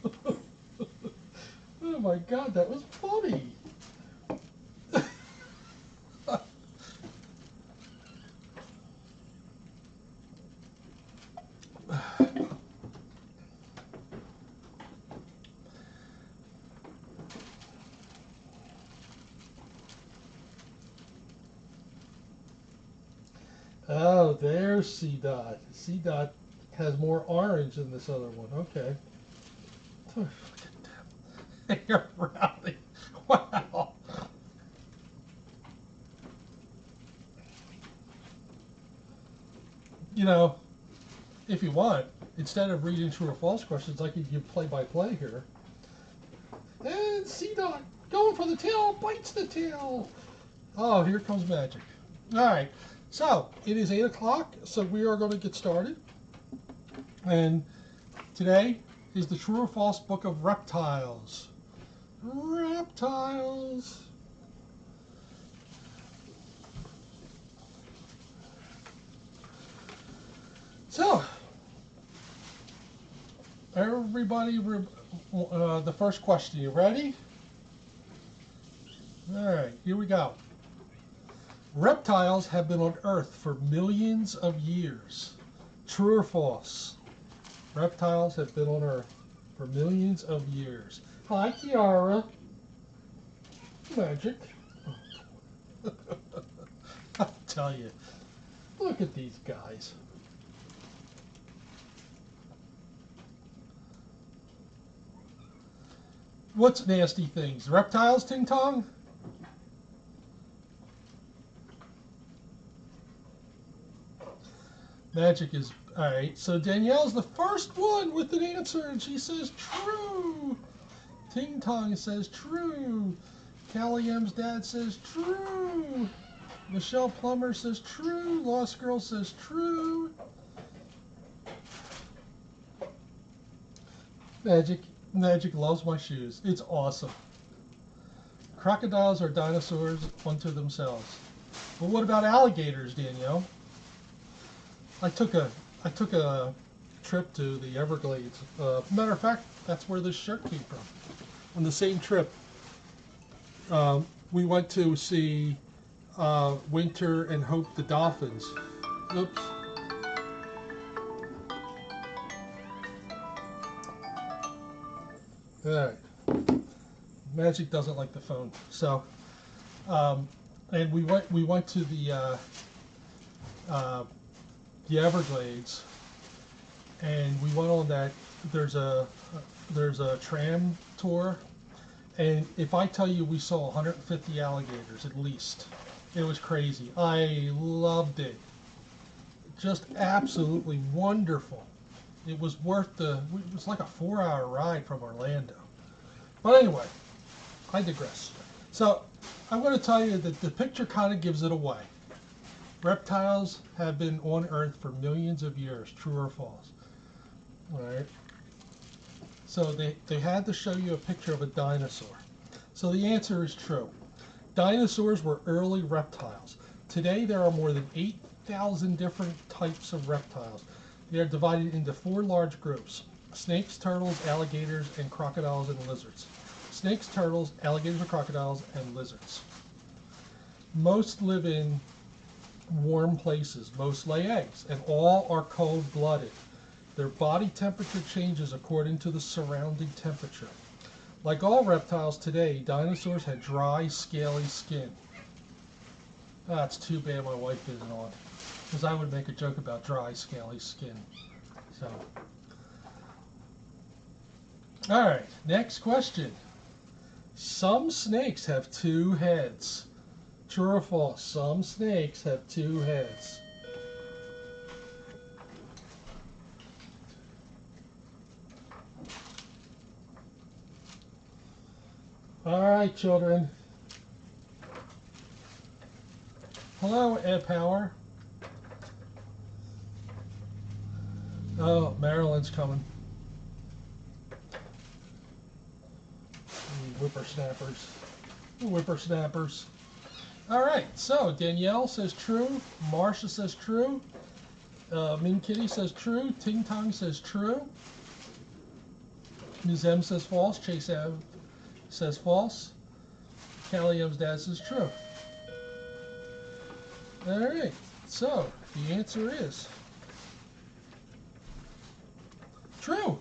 Oh my God, that was funny. Oh, there's C Dot. C Dot has more orange than this other one. Okay. Oh, look at them. You're rowdy. Wow. You know, if you want, instead of reading true or false questions, I could give play-by-play here. And C Dot going for the tail, bites the tail. Oh, here comes magic. All right. So it is 8 o'clock, so we are going to get started. And today is the true or false book of Reptiles. Reptiles. So, everybody, the first question. You ready? All right, here we go. Reptiles have been on Earth for millions of years. True or false? Reptiles have been on Earth for millions of years. Hi, Kiara. Magic. I'll tell you. Look at these guys. What's nasty things? Reptiles, Ting Tong? Magic is... Alright, so Danielle's the first one with an answer, and she says true. Ting Tong says true. Callie M's dad says true. Michelle Plummer says true. Lost Girl says true. Magic loves my shoes. It's awesome. Crocodiles are dinosaurs unto themselves. But what about alligators, Danielle? I took a trip to the Everglades. Matter of fact, that's where this shirt came from. On the same trip, we went to see Winter and Hope the dolphins. Oops. All right. Magic doesn't like the phone, so and we went to the Everglades, and we went on that. There's a tram tour, and if I tell you we saw 150 alligators at least, it was crazy. I loved it. Just absolutely wonderful. It was worth it was like a 4-hour ride from Orlando. But anyway, I digress. So I'm going to tell you that the picture kind of gives it away. Reptiles have been on Earth for millions of years, true or false? All right. So they had to show you a picture of a dinosaur. So the answer is true. Dinosaurs were early reptiles. Today there are more than 8,000 different types of reptiles. They are divided into 4 large groups: snakes, turtles, alligators, and crocodiles and lizards. Snakes, turtles, alligators, and crocodiles, and lizards. Most live in warm places. Most lay eggs, and all are cold-blooded. Their body temperature changes according to the surrounding temperature. Like all reptiles today, dinosaurs had dry, scaly skin. That's too bad my wife isn't on, because I would make a joke about dry, scaly skin. So, all right, next question. Some snakes have 2 heads. True or false? Some snakes have 2 heads. All right, children. Hello, Ed Power. Oh, Marilyn's coming. Whippersnappers. Whippersnappers. All right, so Danielle says true. Marcia says true. Min Kitty says true. Ting Tong says true. Ms. M says false. Chase M says false. Callie M's dad says true. All right, so the answer is true.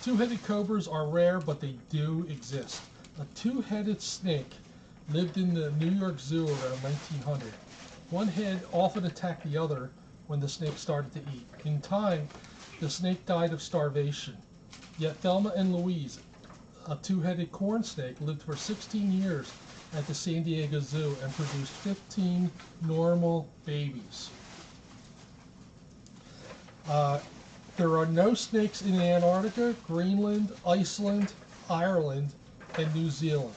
Two-headed cobras are rare, but they do exist. A two-headed snake lived in the New York Zoo around 1900. One head often attacked the other when the snake started to eat. In time, the snake died of starvation. Yet Thelma and Louise, a two-headed corn snake, lived for 16 years at the San Diego Zoo and produced 15 normal babies. There are no snakes in Antarctica, Greenland, Iceland, Ireland, and New Zealand.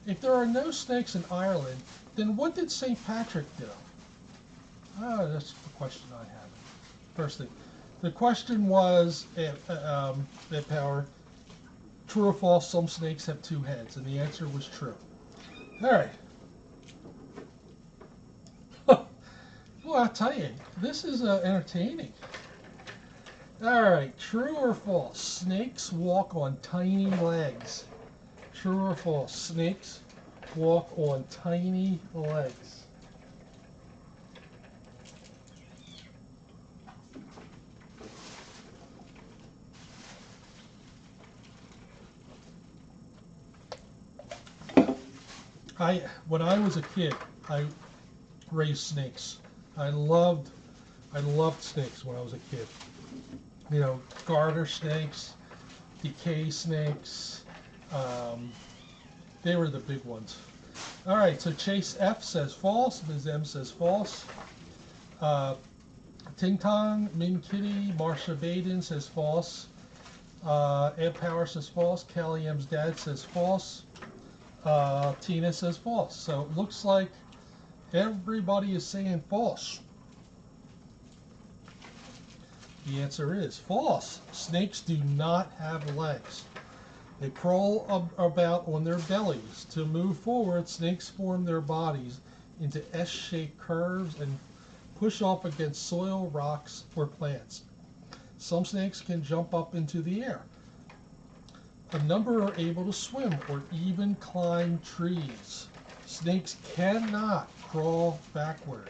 If there are no snakes in Ireland, then what did St. Patrick do? That's the question I have. First thing. The question was, at Power, true or false, some snakes have two heads, and the answer was true. All right. Well, I'll tell you, this is entertaining. All right, true or false? Snakes walk on tiny legs. True or false? Snakes walk on tiny legs. When I was a kid, I raised snakes. I loved snakes when I was a kid. You know, garter snakes, decay snakes. They were the big ones. All right, so Chase F says false. Ms. M says false. Ting Tong, Min Kitty, Marsha Baden says false. Ed Power says false. Callie M's dad says false. Tina says false. So it looks like everybody is saying false. The answer is false. Snakes do not have legs. They crawl about on their bellies. To move forward, snakes form their bodies into S-shaped curves and push off against soil, rocks, or plants. Some snakes can jump up into the air. A number are able to swim or even climb trees. Snakes cannot crawl backward.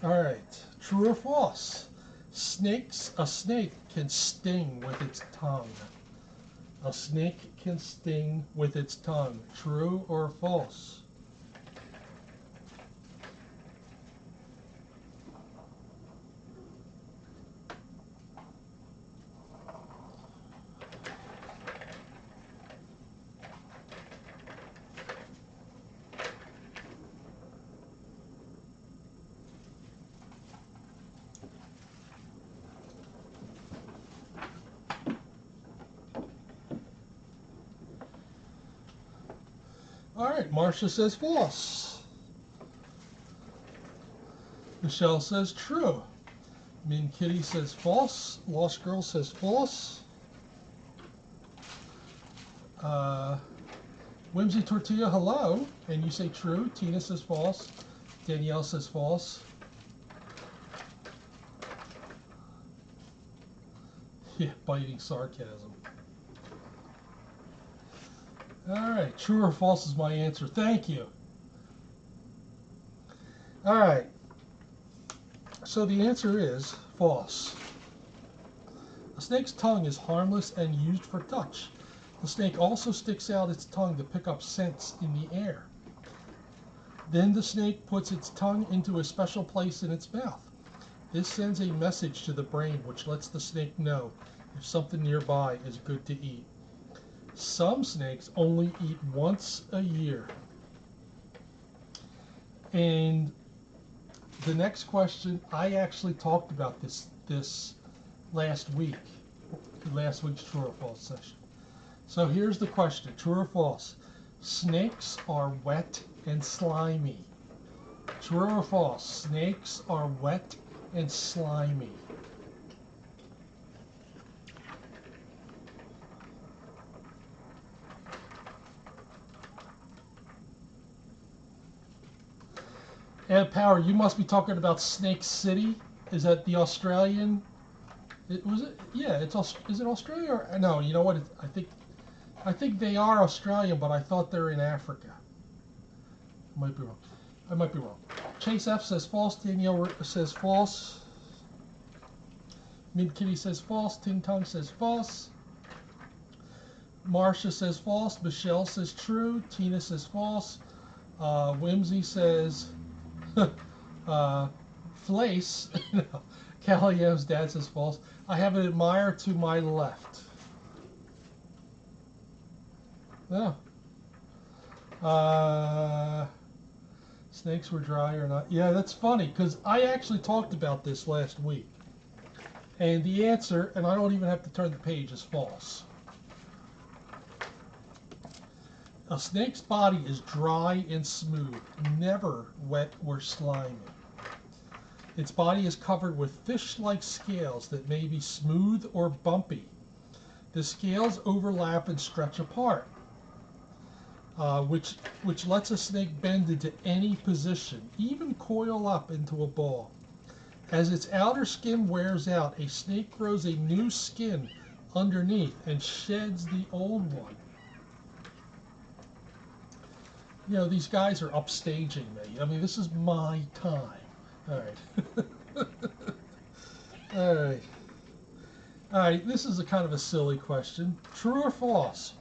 All right, true or false? A snake can sting with its tongue. A snake can sting with its tongue. True or false? All right, Marcia says false. Michelle says true. Min Kitty says false. Lost Girl says false. Whimsy Tortilla, hello. And you say true. Tina says false. Danielle says false. Yeah, biting sarcasm. All right, true or false is my answer. Thank you. All right. So the answer is false. A snake's tongue is harmless and used for touch. The snake also sticks out its tongue to pick up scents in the air. Then the snake puts its tongue into a special place in its mouth. This sends a message to the brain which lets the snake know if something nearby is good to eat. Some snakes only eat once a year. And the next question, I actually talked about this last week's true or false session. So here's the question, true or false? Snakes are wet and slimy. True or false? Snakes are wet and slimy. Ed Power, you must be talking about Snake City Is that the Australian? Was it? Yeah, is it Australia or no? You know what? I think they are Australian, but I thought they're in Africa. I might be wrong. I might be wrong. Chase F says false. Danielle says false. Mid Kitty says false. Ting Tong says false. Marcia says false. Michelle says true. Tina says false. Whimsy says Flace. Callie M's dad says false. I have an admirer to my left. No. Snakes were dry or not? Yeah, that's funny because I actually talked about this last week. And the answer, and I don't even have to turn the page, is false. A snake's body is dry and smooth, never wet or slimy. Its body is covered with fish-like scales that may be smooth or bumpy. The scales overlap and stretch apart, which lets a snake bend into any position, even coil up into a ball. As its outer skin wears out, a snake grows a new skin underneath and sheds the old one. You know, these guys are upstaging me. I mean, this is my time. All right. All right. All right, this is a kind of a silly question. True or false?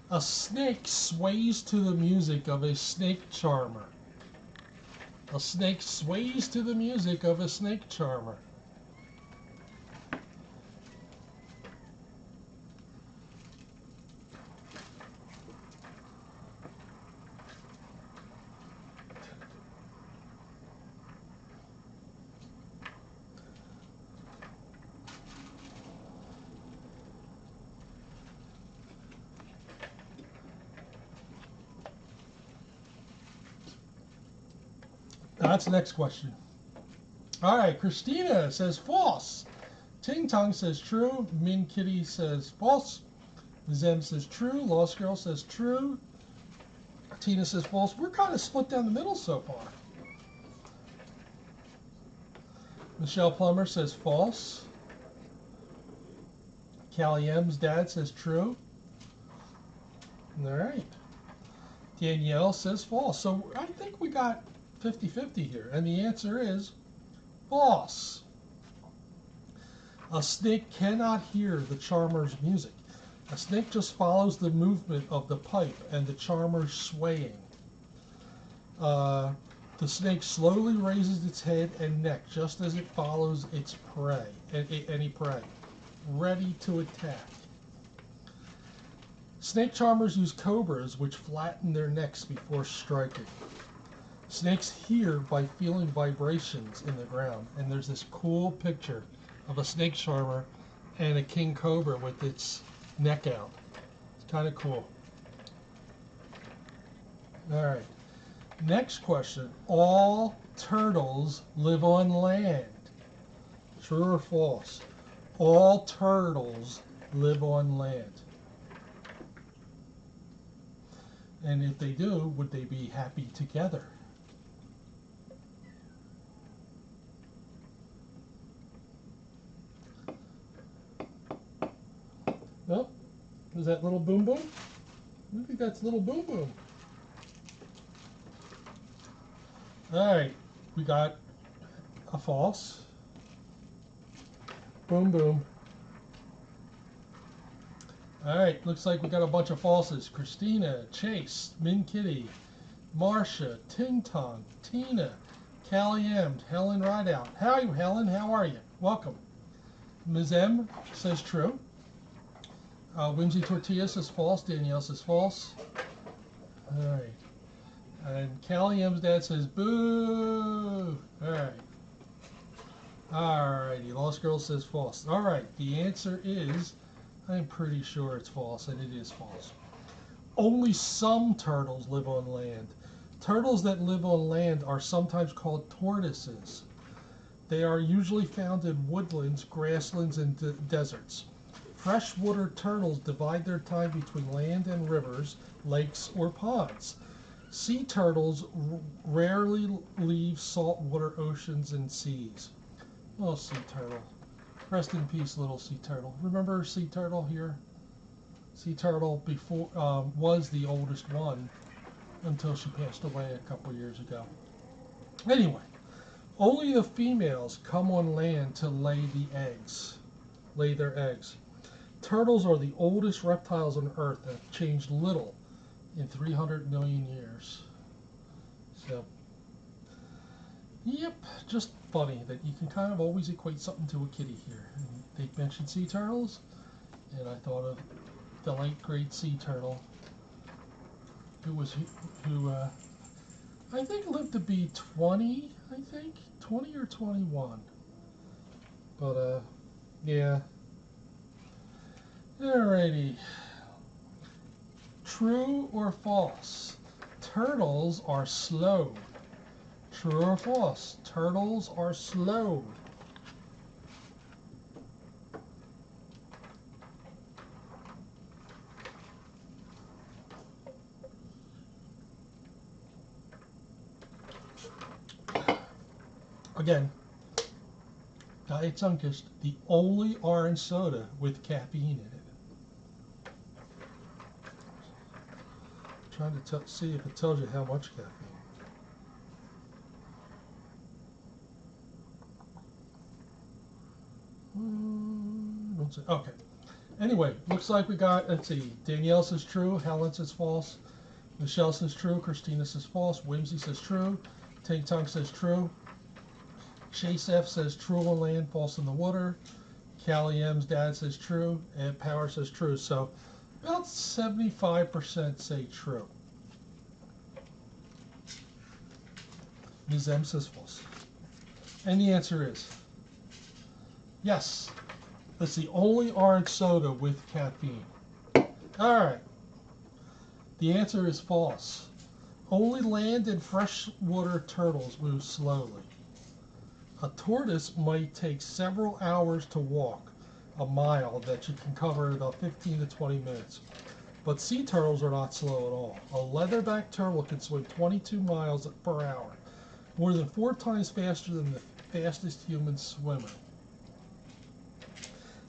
A snake sways to the music of a snake charmer. A snake sways to the music of a snake charmer. That's the next question. All right, Christina says false. Ting Tong says true. Min Kitty says false. Zem says true. Lost Girl says true. Tina says false. We're kind of split down the middle so far. Michelle Plummer says false. Callie M's dad says true. All right. Danielle says false. So I think we got 50-50 here. And the answer is false. A snake cannot hear the charmer's music. A snake just follows the movement of the pipe and the charmer's swaying. The snake slowly raises its head and neck just as it follows its prey, any prey, ready to attack. Snake charmers use cobras which flatten their necks before striking. Snakes hear by feeling vibrations in the ground, and there's this cool picture of a snake charmer and a king cobra with its neck out. It's kind of cool. All right. Next question. All turtles live on land. True or false? All turtles live on land. And if they do, would they be happy together? Oh, is that little Boom Boom? I think that's little Boom Boom. All right, we got a false. Boom Boom. All right, looks like we got a bunch of falses. Christina, Chase, Min Kitty, Marcia, Ting Tong, Tina, Callie M, Helen Rideout. Hi, Helen, how are you? Welcome. Ms. M says true. Whimsy Tortilla says false. Danielle says false. All right. And Callie M's dad says boo. All right. All righty. Lost Girl says false. All right. The answer is, I'm pretty sure it's false, and it is false. Only some turtles live on land. Turtles that live on land are sometimes called tortoises. They are usually found in woodlands, grasslands, and deserts. Freshwater turtles divide their time between land and rivers, lakes, or ponds. Sea turtles rarely leave saltwater oceans and seas. Little sea turtle. Rest in peace, little sea turtle. Remember sea turtle here? Sea turtle before was the oldest one until she passed away a couple years ago. Anyway, only the females come on land to lay their eggs. Turtles are the oldest reptiles on Earth and have changed little in 300 million years. So, yep, just funny that you can kind of always equate something to a kitty here. And they mentioned sea turtles, and I thought of the late great sea turtle, who I think lived to be 20, 20 or 21. But yeah. Alrighty. True or false? Turtles are slow. True or false? Turtles are slow. Again, Diet Sunkist, the only orange soda with caffeine in it. Trying to see if it tells you how much caffeine. Don't say. Okay. Anyway, looks like we got, let's see, Danielle says true, Helen says false, Michelle says true, Christina says false, Whimsy says true, Tink Tonk says true, Chase F says true on land, false in the water, Callie M's dad says true, and Power says true. So about 75% say true. Ms. M says false. And the answer is yes. That's the only orange soda with caffeine. Alright. The answer is false. Only land and freshwater turtles move slowly. A tortoise might take several hours to walk a mile that you can cover in about 15 to 20 minutes. But sea turtles are not slow at all. A leatherback turtle can swim 22 miles per hour, more than 4 times faster than the fastest human swimmer.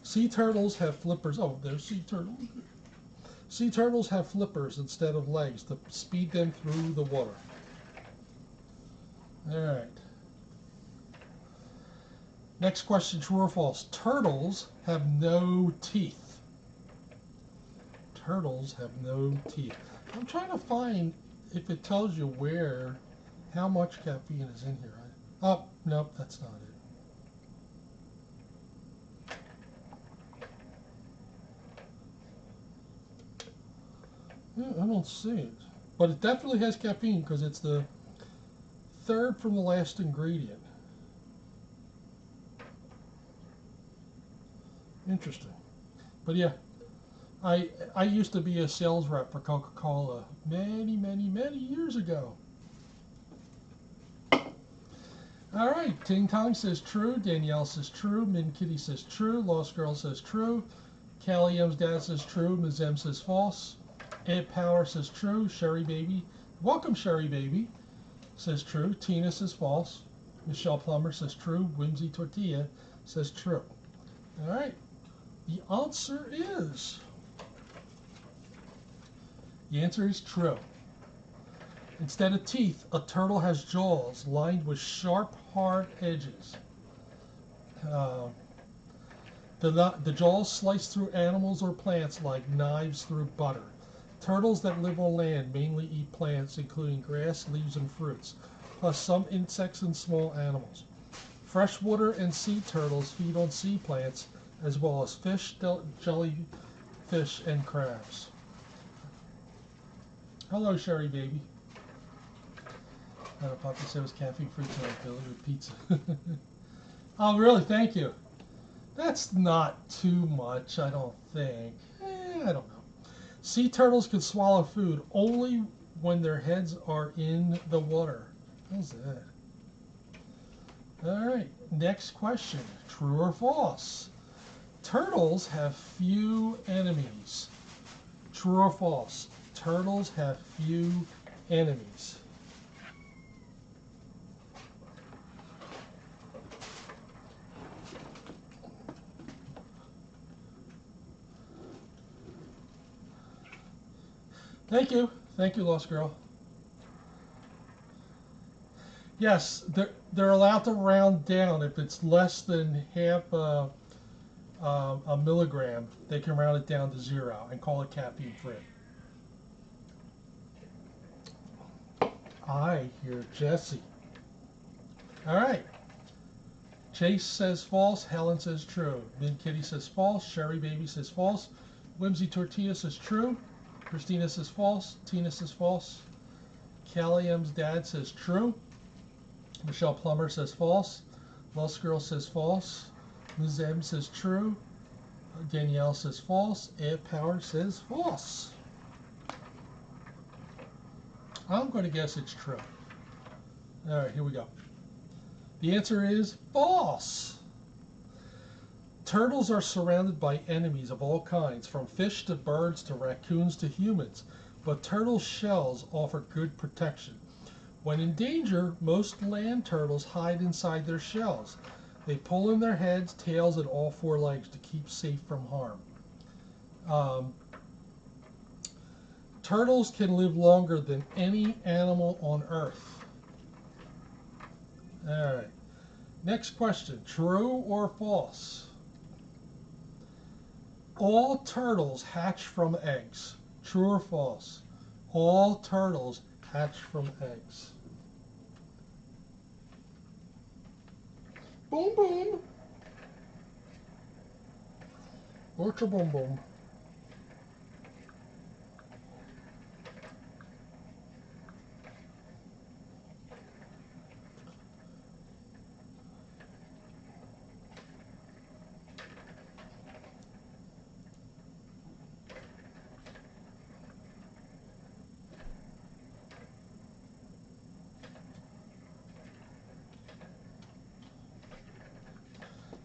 Sea turtles have flippers. Oh, there's sea turtles. Sea turtles have flippers instead of legs to speed them through the water. Alright. Next question, true or false? Turtles have no teeth. Turtles have no teeth. I'm trying to find if it tells you how much caffeine is in here. Oh, nope, that's not it. Yeah, I don't see it. But it definitely has caffeine because it's the third from the last ingredient. Interesting. But yeah, I used to be a sales rep for Coca-Cola many years ago. All right, Ting Tong says true, Danielle says true, Min Kitty says true, Lost Girl says true, Callie M's dad says true, Ms. M says false, Ed Power says true, Sherry Baby, welcome Sherry Baby, says true, Tina says false, Michelle Plummer says true, Whimsy Tortilla says true. All right. The answer is true. Instead of teeth, a turtle has jaws lined with sharp, hard edges. The jaws slice through animals or plants like knives through butter. Turtles that live on land mainly eat plants, including grass, leaves, and fruits, plus some insects and small animals. Freshwater and sea turtles feed on sea plants, as well as fish, jellyfish, and crabs. Hello, Sherry Baby. I don't know if it was caffeine free tonight, Billy, with pizza. Oh, really? Thank you. That's not too much, I don't think. I don't know. Sea turtles can swallow food only when their heads are in the water. How's that? All right, next question. True or false? Turtles have few enemies. True or false? Turtles have few enemies. Thank you. Thank you, Lost Girl. Yes, they're allowed to round down if it's less than half a milligram. They can round it down to 0 and call it caffeine free. I hear Jesse. All right. Chase says false. Helen says true. Min Kitty says false. Sherry Baby says false. Whimsy Tortilla says true. Christina says false. Tina says false. Callie M's dad says true. Michelle Plummer says false. Lost Girl says false. Ms. M says true. Danielle says false. Ed Power says false. I'm going to guess it's true. All right, here we go. The answer is false. Turtles are surrounded by enemies of all kinds, from fish to birds to raccoons to humans, but turtle shells offer good protection. When in danger, most land turtles hide inside their shells. They pull in their heads, tails, and all 4 legs to keep safe from harm. Turtles can live longer than any animal on Earth. All right. Next question. True or false? All turtles hatch from eggs. True or false? All turtles hatch from eggs. Boom, boom. What's a boom, boom?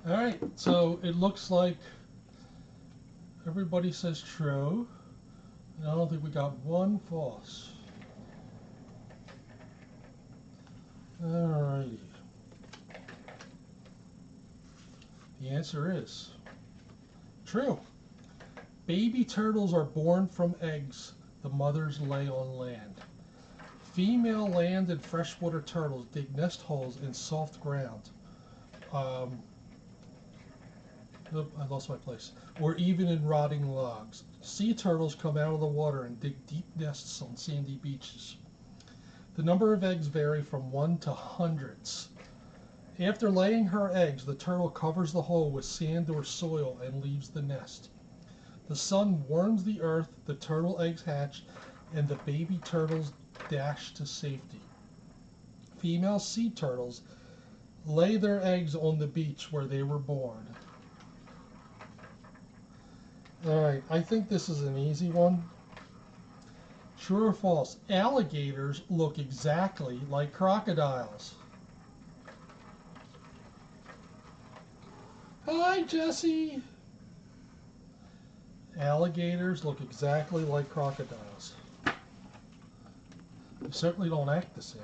All right, so it looks like everybody says true. And I don't think we got one false. All righty. The answer is true. Baby turtles are born from eggs the mothers lay on land. Female land and freshwater turtles dig nest holes in soft ground. I lost my place. Or even in rotting logs. Sea turtles come out of the water and dig deep nests on sandy beaches. The number of eggs vary from 1 to hundreds. After laying her eggs, the turtle covers the hole with sand or soil and leaves the nest. The sun warms the earth, the turtle eggs hatch, and the baby turtles dash to safety. Female sea turtles lay their eggs on the beach where they were born. Alright, I think this is an easy one. True or false? Alligators look exactly like crocodiles. Hi, Jesse! Alligators look exactly like crocodiles. They certainly don't act the same.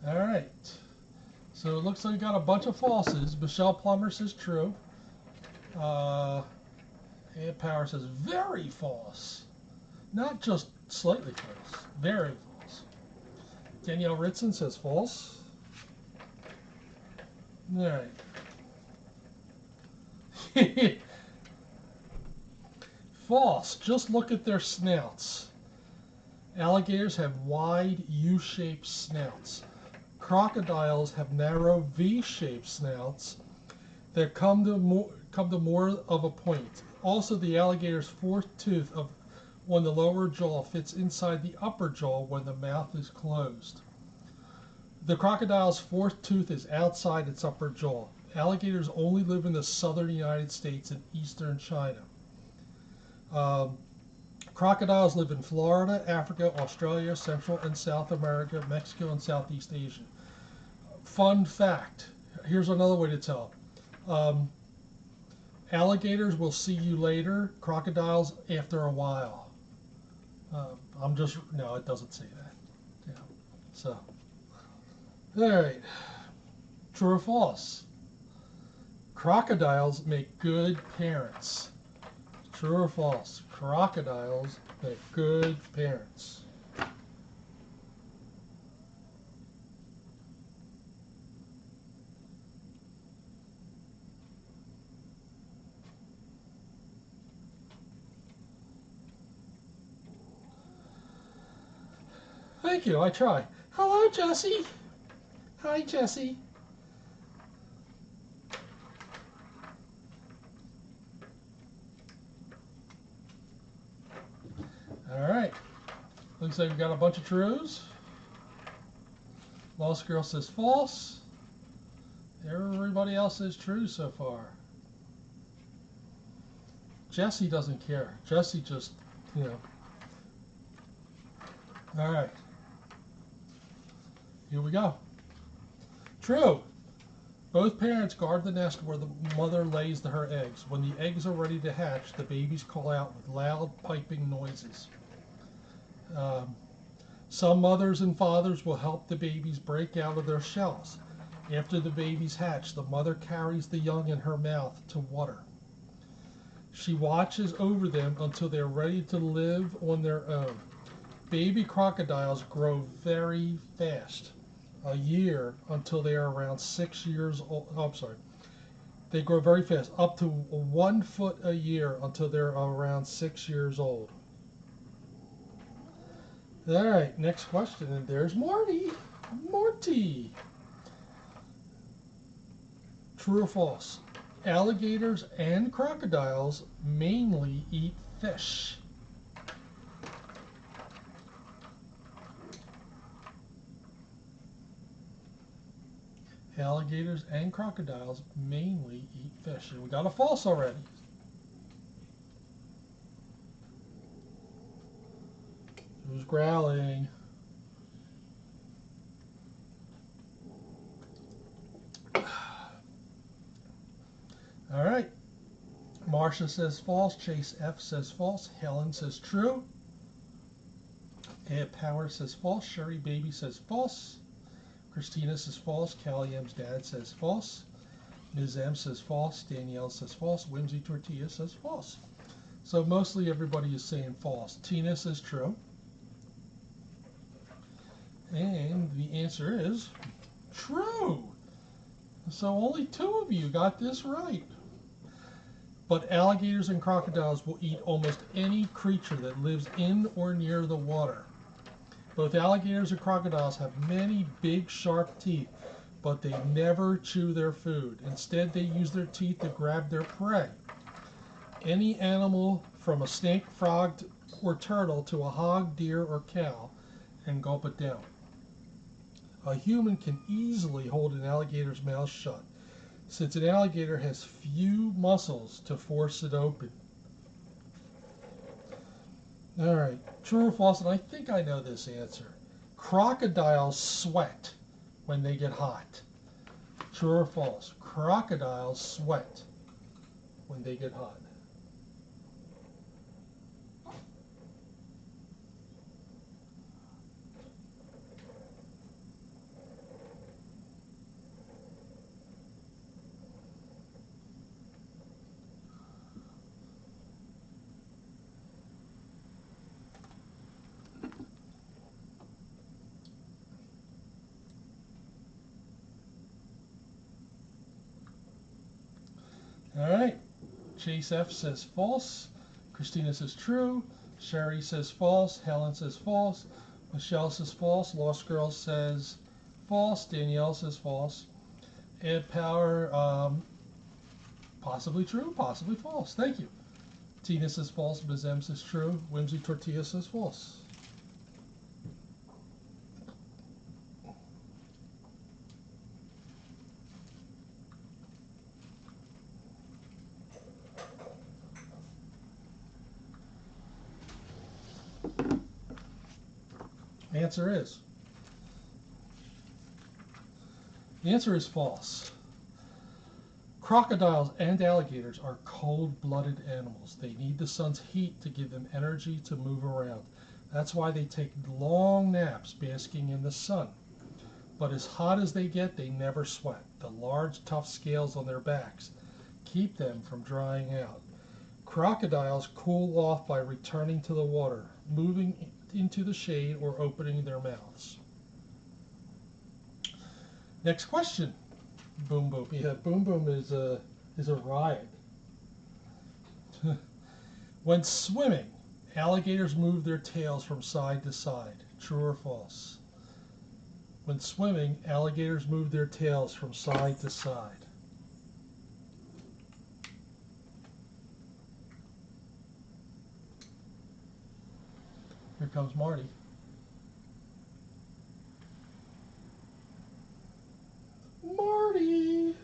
All right, so it looks like we got a bunch of falses. Michelle Plummer says true. Ed Power says very false. Not just slightly false, very false. Danielle Ritson says false. All right. False. Just look at their snouts. Alligators have wide U-shaped snouts. Crocodiles have narrow V-shaped snouts that come to more of a point. Also, the alligator's 4th tooth on the lower jaw fits inside the upper jaw when the mouth is closed. The crocodile's 4th tooth is outside its upper jaw. Alligators only live in the southern United States and eastern China. Crocodiles live in Florida, Africa, Australia, Central and South America, Mexico, and Southeast Asia. Fun fact. Here's another way to tell. Alligators will see you later. Crocodiles after a while. No, it doesn't say that. Yeah. So, all right. True or false? Crocodiles make good parents. True or false? Crocodiles make good parents. Thank you, I try. Hello, Jesse. Hi, Jesse. All right. Looks like we got a bunch of trues. Lost Girl says false. Everybody else says true so far. Jesse doesn't care. Jesse just, you know. All right. Here we go. True. Both parents guard the nest where the mother lays her eggs. When the eggs are ready to hatch, the babies call out with loud piping noises. Some mothers and fathers will help the babies break out of their shells. After the babies hatch, the mother carries the young in her mouth to water. She watches over them until they're ready to live on their own. Baby crocodiles grow very fast. A year until they are around 6 years old. Oh, I'm sorry. They grow very fast, up to 1 foot a year until they're around 6 years old. All right, next question. And there's Marty. Morty. True or false? Alligators and crocodiles mainly eat fish. Alligators and crocodiles mainly eat fish. And we got a false already. Who's growling? All right. Marcia says false. Chase F says false. Helen says true. Ed Power says false. Sherry Baby says false. Christina says false. Callie M's dad says false. Ms. M says false. Danielle says false. Whimsy Tortilla says false. So mostly everybody is saying false. Tina says true. And the answer is true. So only 2 of you got this right. But alligators and crocodiles will eat almost any creature that lives in or near the water. Both alligators and crocodiles have many big, sharp teeth, but they never chew their food. Instead, they use their teeth to grab their prey. Any animal, from a snake, frog, or turtle to a hog, deer, or cow, and gulp it down. A human can easily hold an alligator's mouth shut, since an alligator has few muscles to force it open. All right, true or false? And I think I know this answer. Crocodiles sweat when they get hot. True or false? Crocodiles sweat when they get hot. All right. Chase F says false. Christina says true. Sherry says false. Helen says false. Michelle says false. Lost Girl says false. Danielle says false. Ed Power, possibly true, possibly false. Thank you. Tina says false. Ms. M says true. Whimsy Tortilla says false. Answer is. The answer is false. Crocodiles and alligators are cold-blooded animals. They need the sun's heat to give them energy to move around. That's why they take long naps basking in the sun. But as hot as they get, they never sweat. The large, tough scales on their backs keep them from drying out. Crocodiles cool off by returning to the water, moving into the shade, or opening their mouths. Next question. Boom Boom. Yeah, Boom Boom is a riot. When swimming, alligators move their tails from side to side. True or false? When swimming, alligators move their tails from side to side. Here comes Marty. Marty!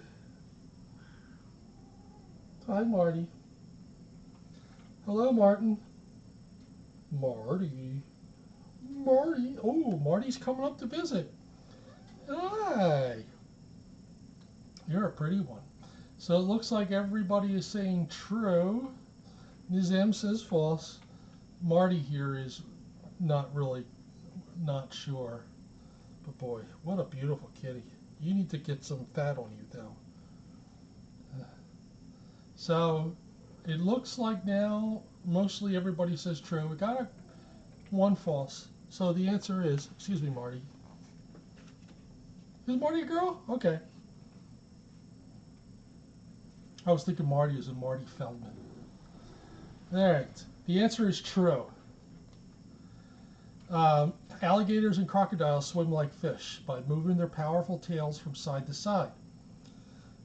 Hi, Marty. Hello, Martin. Marty. Marty. Oh, Marty's coming up to visit. Hi. You're a pretty one. So it looks like everybody is saying true. Ms. M says false. Marty here is not sure. But boy, what a beautiful kitty. You need to get some fat on you, though. So it looks like now mostly everybody says true. We got one false. So the answer is, excuse me, Marty. Is Marty a girl? Okay. I was thinking Marty is a Marty Feldman. All right. The answer is true. Alligators and crocodiles swim like fish by moving their powerful tails from side to side.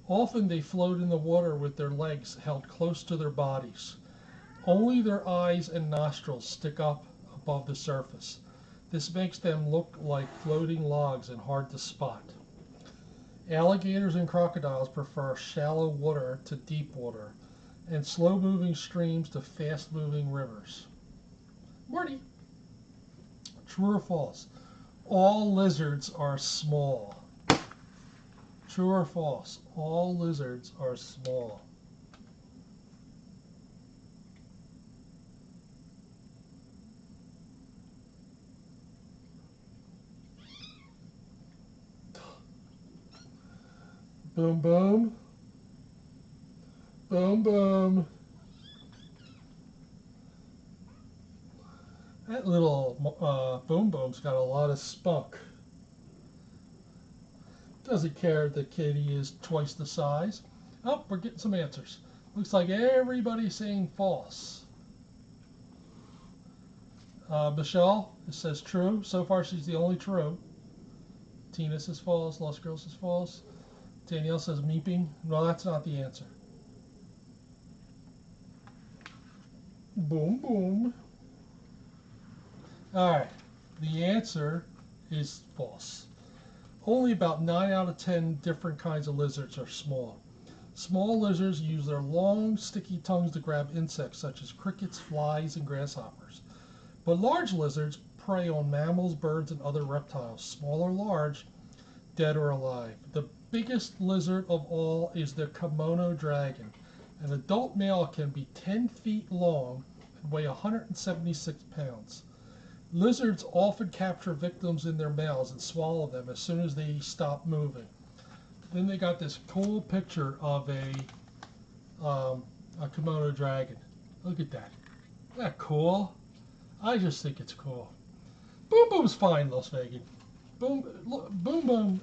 Often they float in the water with their legs held close to their bodies. Only their eyes and nostrils stick up above the surface. This makes them look like floating logs and hard to spot. Alligators and crocodiles prefer shallow water to deep water, and slow-moving streams to fast-moving rivers. Marty. True or false? All lizards are small. True or false? All lizards are small. Boom, boom. Boom, boom. That little Boom Boom's got a lot of spunk. Doesn't care if the kitty is twice the size. Oh, we're getting some answers. Looks like everybody's saying false. Michelle, it says true. So far, she's the only true. Tina says false. Lost Girl says false. Danielle says meeping. No, that's not the answer. Boom, boom. All right. The answer is false. Only about 9 out of 10 different kinds of lizards are small. Small lizards use their long, sticky tongues to grab insects such as crickets, flies, and grasshoppers. But large lizards prey on mammals, birds, and other reptiles, small or large, dead or alive. The biggest lizard of all is the Kimono Dragon. An adult male can be 10 feet long and weigh 176 pounds. Lizards often capture victims in their mouths and swallow them as soon as they stop moving. Then they got this cool picture of a Kimono Dragon. Look at that. Isn't that cool? I just think it's cool. Boom Boom's fine, Las Vegas. Boom Boom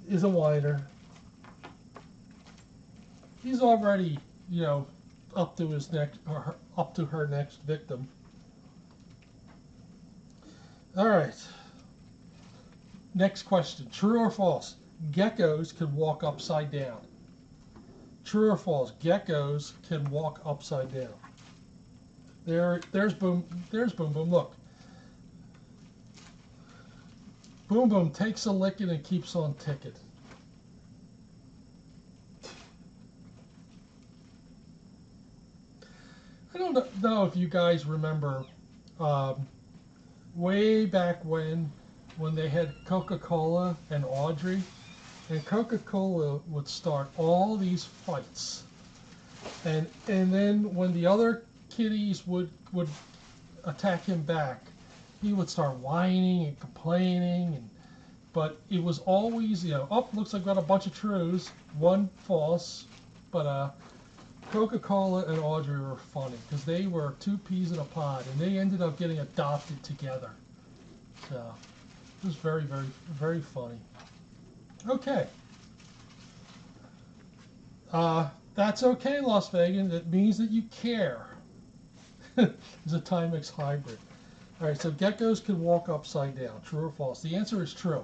is a whiner. He's already, up to his next or up to her next victim. All right. Next question. True or false? Geckos can walk upside down. True or false? Geckos can walk upside down. There's Boom Boom. Look. Boom Boom takes a licking and keeps on ticking. I don't know if you guys remember way back when they had Coca-Cola and Audrey, and Coca-Cola would start all these fights, and then when the other kitties would attack him back, he would start whining and complaining, but it was always, oh, looks like we got a bunch of trues, one false, but Coca-Cola and Audrey were funny because they were two peas in a pod, and they ended up getting adopted together. So it was very, very, very funny. Okay. That's okay, Las Vegas. It means that you care. It's a Timex hybrid. All right, so geckos can walk upside down. True or false? The answer is true.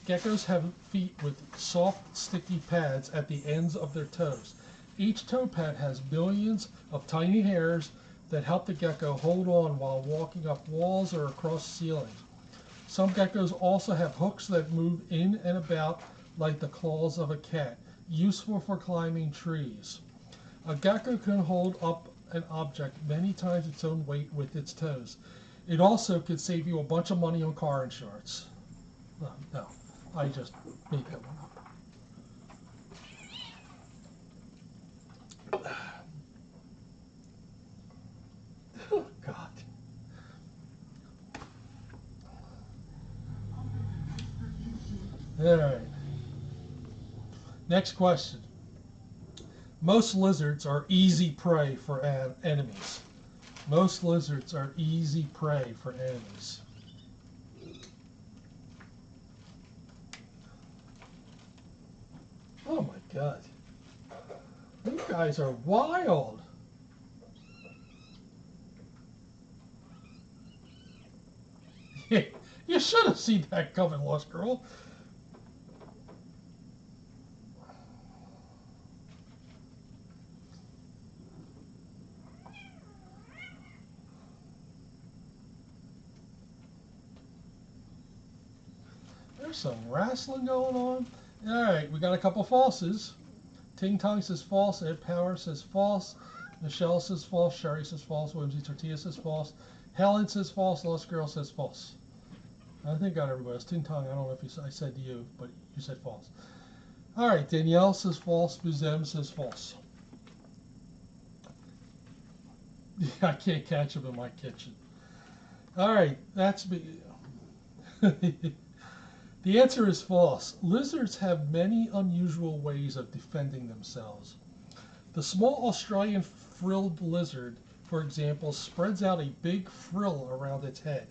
Geckos have feet with soft, sticky pads at the ends of their toes. Each toe pad has millions of tiny hairs that help the gecko hold on while walking up walls or across ceilings. Some geckos also have hooks that move in and about like the claws of a cat, useful for climbing trees. A gecko can hold up an object many times its own weight with its toes. It also could save you a bunch of money on car insurance. No, I just made that one up. Oh, God. All right. Next question. Most lizards are easy prey for enemies. Most lizards are easy prey for enemies. Oh my God. You guys are wild. You should have seen that coming, Lost Girl. There's some wrestling going on. All right, we got a couple falses. Ting Tong says false. Ed Power says false. Michelle says false. Sherry says false. Whimsy Tortilla says false. Helen says false. Lost Girl says false. I think I got everybody else. Ting Tong, I don't know if I said to you, but you said false. All right, Danielle says false. Muzem says false. I can't catch them in my kitchen. All right, that's me. The answer is false. Lizards have many unusual ways of defending themselves. The small Australian frilled lizard, for example, spreads out a big frill around its head.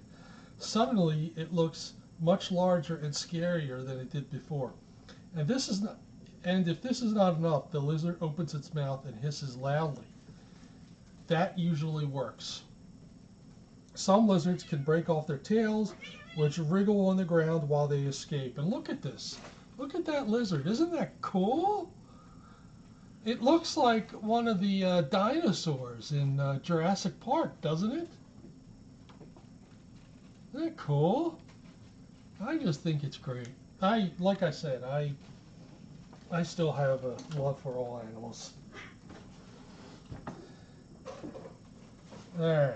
Suddenly, it looks much larger and scarier than it did before. And if this is not enough, the lizard opens its mouth and hisses loudly. That usually works. Some lizards can break off their tails, which wriggle on the ground while they escape. And look at this. Look at that lizard. Isn't that cool? It looks like one of the dinosaurs in Jurassic Park, doesn't it? Isn't that cool? I just think it's great. Like I said, I still have a love for all animals. All right.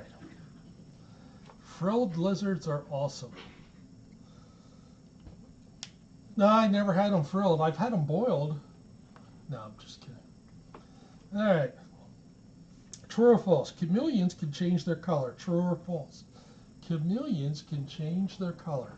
Frilled lizards are awesome. No, I never had them frilled. I've had them boiled. No, I'm just kidding. All right. True or false? Chameleons can change their color. True or false? Chameleons can change their color.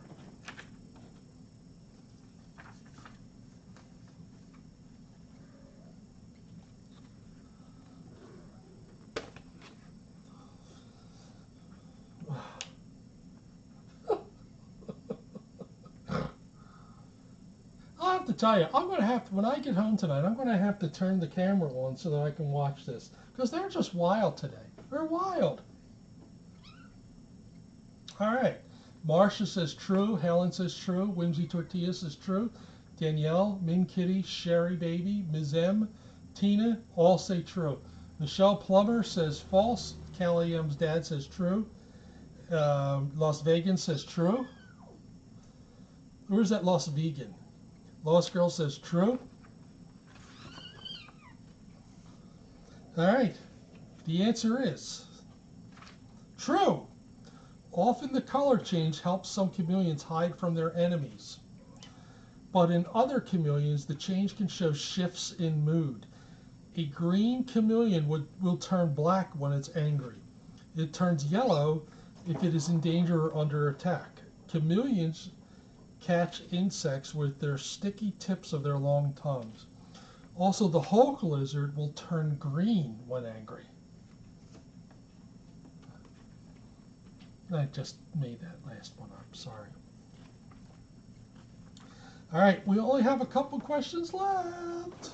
I have to tell you, I'm going to have to, when I get home tonight, I'm going to have to turn the camera on so that I can watch this. Because they're just wild today. They're wild. All right. Marcia says true. Helen says true. Whimsy Tortilla says true. Danielle, Min Kitty, Sherry Baby, Ms. M, Tina, all say true. Michelle Plummer says false. Callie M's dad says true. Las Vegan says true. Where's that Las Vegan? Lost Girl says true. All right. The answer is true. Often the color change helps some chameleons hide from their enemies. But in other chameleons, the change can show shifts in mood. A green chameleon will turn black when it's angry. It turns yellow if it is in danger or under attack. Chameleons catch insects with their sticky tips of their long tongues. Also, the Hulk lizard will turn green when angry. I just made that last one up, sorry. All right, we only have a couple questions left.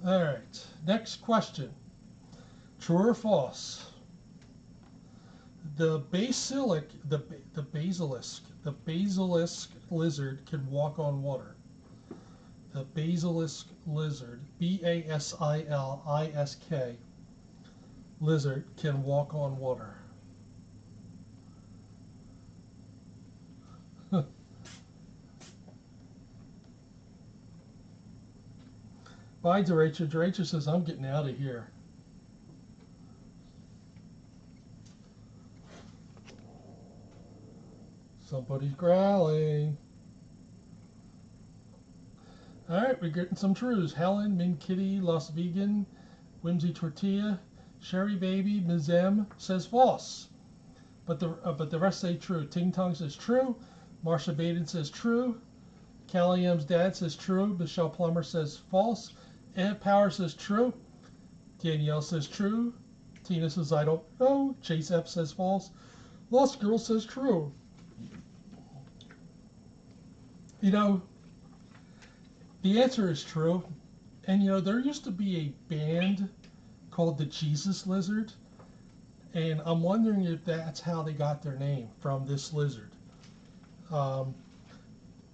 All right, next question. True or false? The basilisk lizard can walk on water. The basilisk lizard, B-A-S-I-L-I-S-K, lizard can walk on water. Bye, Derecha. Derecha says, I'm getting out of here. Somebody's growling. All right, we're getting some trues. Helen, Min Kitty, Lost Vegan, Whimsy Tortilla, Sherry Baby, Ms. M says false. But the rest say true. Ting Tong says true. Marsha Baden says true. Callie M's dad says true. Michelle Plummer says false. Ed Power says true. Danielle says true. Tina says I don't know. Chase F says false. Lost Girl says true. You know, the answer is true. And you know, there used to be a band called the Jesus Lizard. And I'm wondering if that's how they got their name, from this lizard.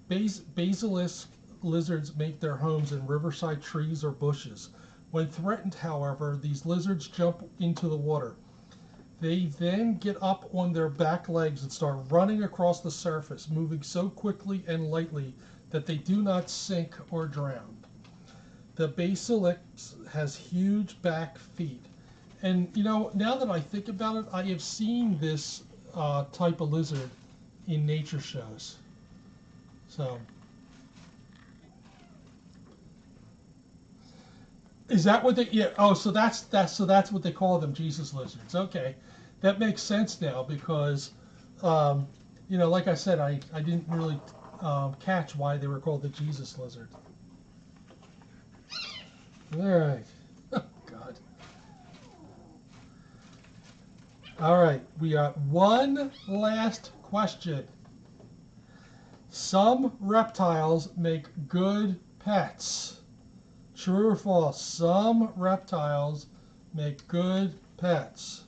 Basilisk lizards make their homes in riverside trees or bushes. When threatened, however, these lizards jump into the water. They then get up on their back legs and start running across the surface, moving so quickly and lightly that they do not sink or drown. The basilisk has huge back feet. And, you know, now that I think about it, I have seen this type of lizard in nature shows. So, is that what they? Yeah. Oh, so that's what they call them, Jesus lizards. Okay, that makes sense now because, you know, like I said, I didn't really catch why they were called the Jesus lizard. All right. Oh God. All right, we got one last question. Some reptiles make good pets. True or false? Some reptiles make good pets.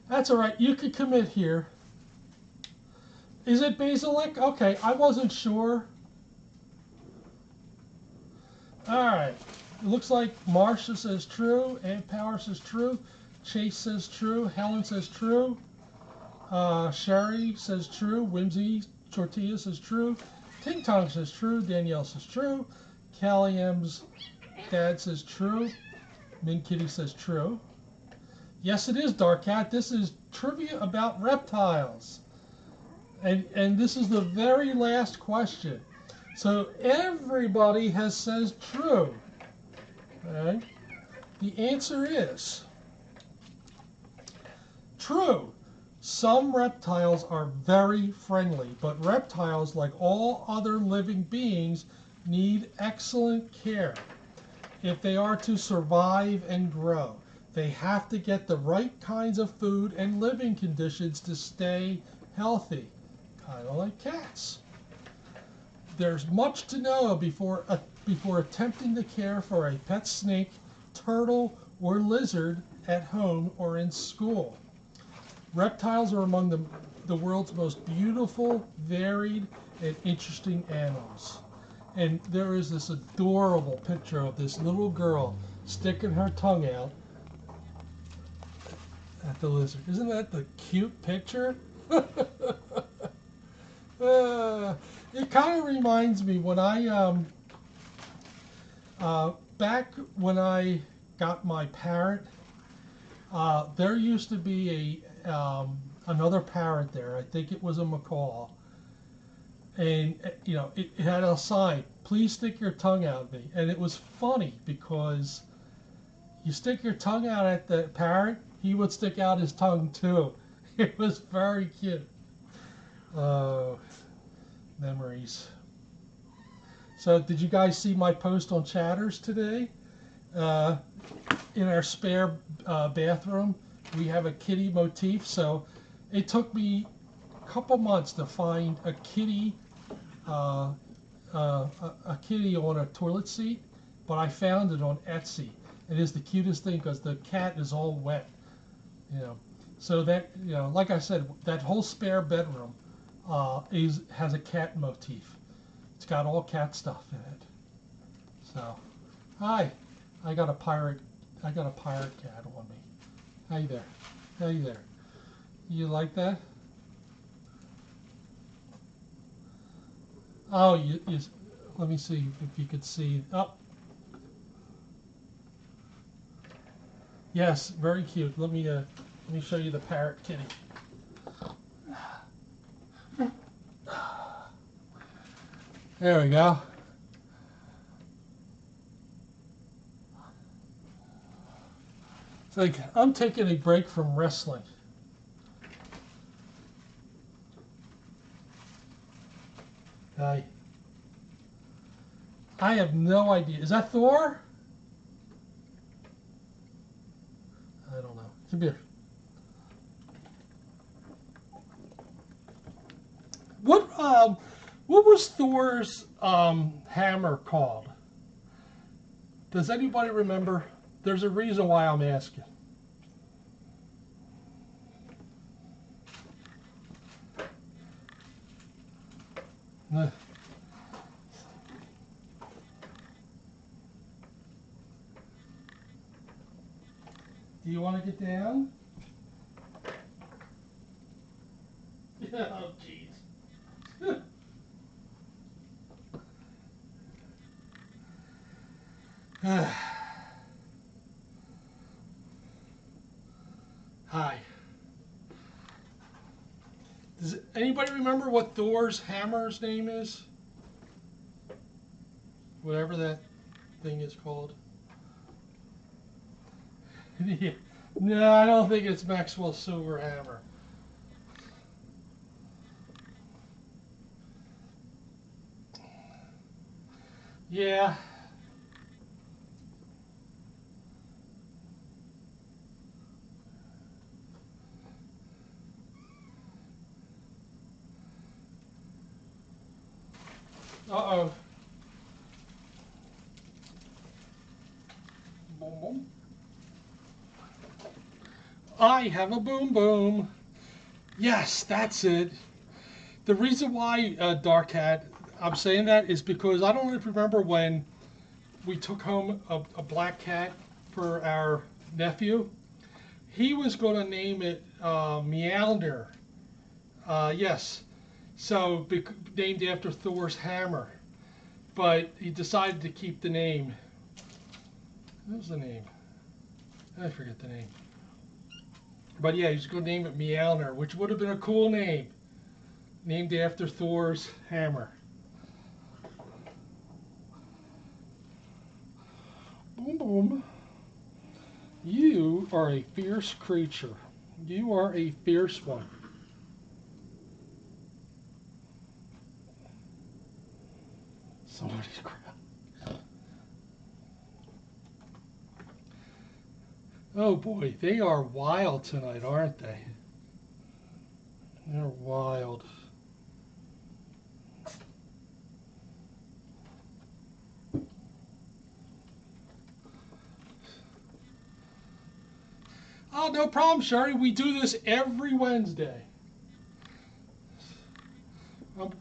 That's all right. You could commit here. Is it basilic? Okay, I wasn't sure. All right. It looks like Marcia says true. Ed Power says true. Chase says true. Helen says true. Sherry says true. Whimsy Tortilla says true. Ting Tong says true. Danielle says true. Callie M's dad says true. Min Kitty says true. Yes, it is, Dark Cat. This is trivia about reptiles. And this is the very last question. So everybody has says true. Okay? The answer is true. Some reptiles are very friendly, but reptiles, like all other living beings, need excellent care. If they are to survive and grow, they have to get the right kinds of food and living conditions to stay healthy, kind of like cats. There's much to know before attempting to care for a pet snake, turtle, or lizard at home or in school. Reptiles are among the world's most beautiful, varied, and interesting animals. And there is this adorable picture of this little girl sticking her tongue out at the lizard. Isn't that the cute picture? It kind of reminds me when back when I got my parrot, there used to be another parrot there. I think it was a macaw, and it had a sign, "Please stick your tongue out at me." And it was funny because you stick your tongue out at the parrot, he would stick out his tongue too. It was very cute. Oh, memories. So did you guys see my post on Chatters today? In our spare bathroom, we have a kitty motif. So it took me a couple months to find a kitty on a toilet seat, but I found it on Etsy. It is the cutest thing because the cat is all wet, So that like I said, that whole spare bedroom has a cat motif. It's got all cat stuff in it. So, hi, I got a pirate cat on me. How you there? How you there? You like that? Oh, let me see if you could see. Oh, yes, very cute. Let me show you the parrot kitty. There we go. It's like I'm taking a break from wrestling. Hi. I have no idea. Is that Thor? I don't know. Come here. What was Thor's hammer called? Does anybody remember? There's a reason why I'm asking. Do you want to get down? Oh, jeez. Hi. Does anybody remember what Thor's hammer's name is? Whatever that thing is called. No, I don't think it's Maxwell's silver hammer. Yeah. Uh-oh. Boom, boom. I have a boom boom. Yes, that's it. The reason why, Dark Hat, I'm saying that is because I don't know if you remember when we took home a black cat for our nephew. He was going to name it Meowner. Yes. So, named after Thor's hammer. But he decided to keep the name. What was the name? I forget the name. But yeah, he's going to name it Meowner, which would have been a cool name. Named after Thor's hammer. Boom, boom. You are a fierce creature. You are a fierce one. Somebody's crap. Oh boy, they are wild tonight, aren't they? They're wild. Oh, no problem, Sherry. We do this every Wednesday.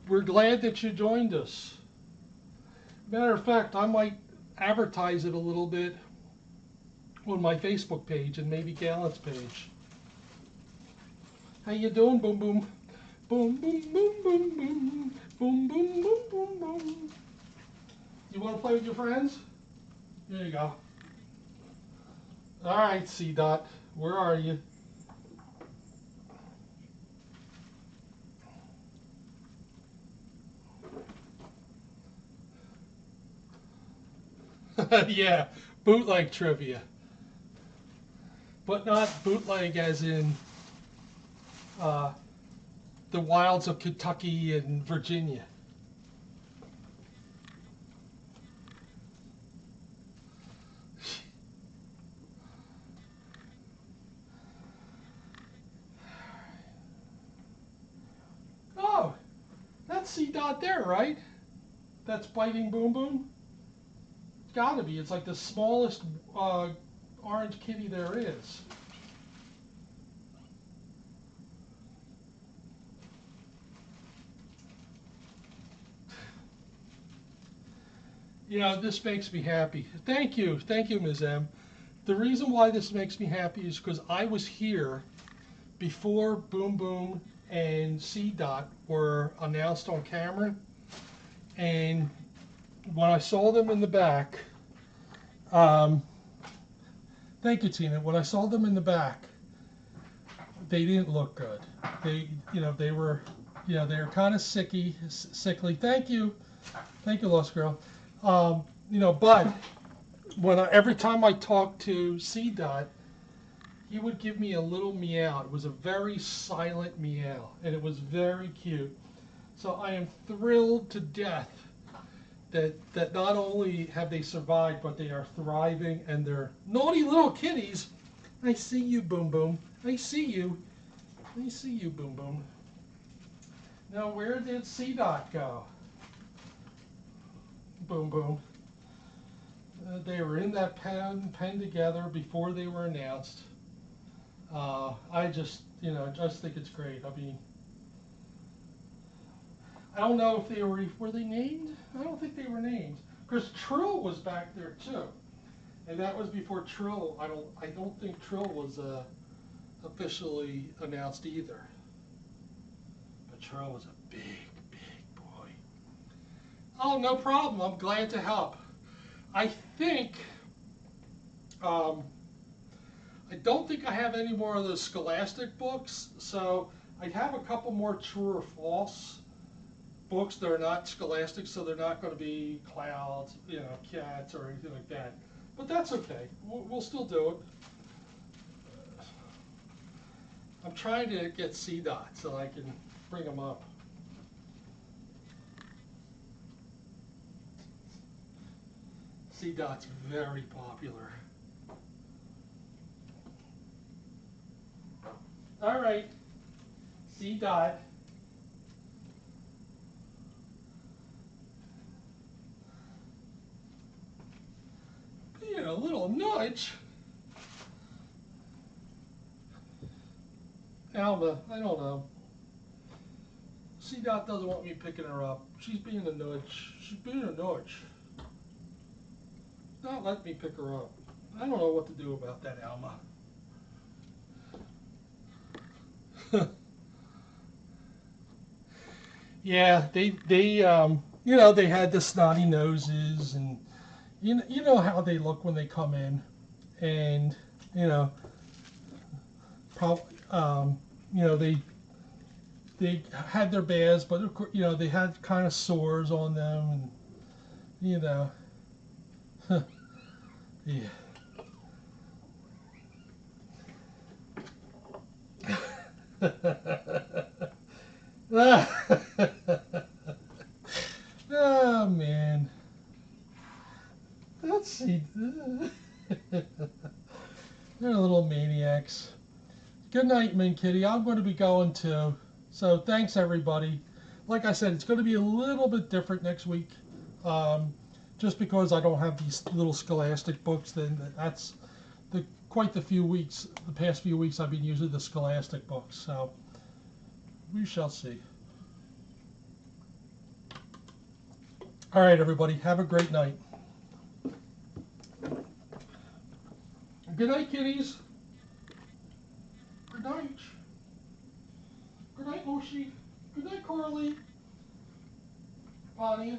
We're glad that you joined us. Matter of fact, I might advertise it a little bit on my Facebook page and maybe Gallant's page. How you doing, Boom Boom? Boom Boom Boom Boom Boom Boom Boom Boom Boom Boom. You want to play with your friends? There you go. All right, C Dot, where are you? Yeah, bootleg trivia. But not bootleg as in the wilds of Kentucky and Virginia. Oh, that's C Dot there, right? That's biting Boom Boom? It's gotta be. It's like the smallest orange kitty there is. You know, this makes me happy. Thank you, Ms. M. The reason why this makes me happy is because I was here before Boom Boom and C Dot were announced on camera, and when I saw them in the back, thank you, Tina. When I saw them in the back, they didn't look good. They were kind of sickly. Thank you, Lost Girl. But every time I talked to C Dot, he would give me a little meow. It was a very silent meow, and it was very cute. So I am thrilled to death that not only have they survived, but they are thriving, and they're naughty little kitties. I see you, Boom Boom. I see you. I see you, Boom Boom. Now, where did C Dot go? Boom Boom. They were in that pen together before they were announced. I just think it's great. I mean, I don't know if they were they named? I don't think they were named, because Trill was back there too, and that was before Trill. I don't think Trill was officially announced either. But Trill was a big boy. Oh, no problem. I'm glad to help. I think I don't think I have any more of those Scholastic books, so I have a couple more true or false books that are not Scholastic, so they're not going to be clouds, cats, or anything like that. But that's okay. We'll still do it. I'm trying to get C Dot so I can bring him up. C Dot's very popular. All right, C Dot. Being a little nudge. Alma, I don't know. C Dot doesn't want me picking her up. She's being a nudge. She's being a nudge. Not let me pick her up. I don't know what to do about that, Alma. Yeah, they had the snotty noses, and you know how they look when they come in, and they had their baths, but of course, they had kind of sores on them, and yeah. Oh man, let's see. They're little maniacs. Good night, Min Kitty. I'm going to be going too. So thanks everybody. Like I said, it's going to be a little bit different next week. Just because I don't have these little Scholastic books, then that's quite the past few weeks I've been using the Scholastic books. So we shall see. All right, everybody. Have a great night. Good night, kitties. Good night. Oshie. Good night, Carly. Pontian.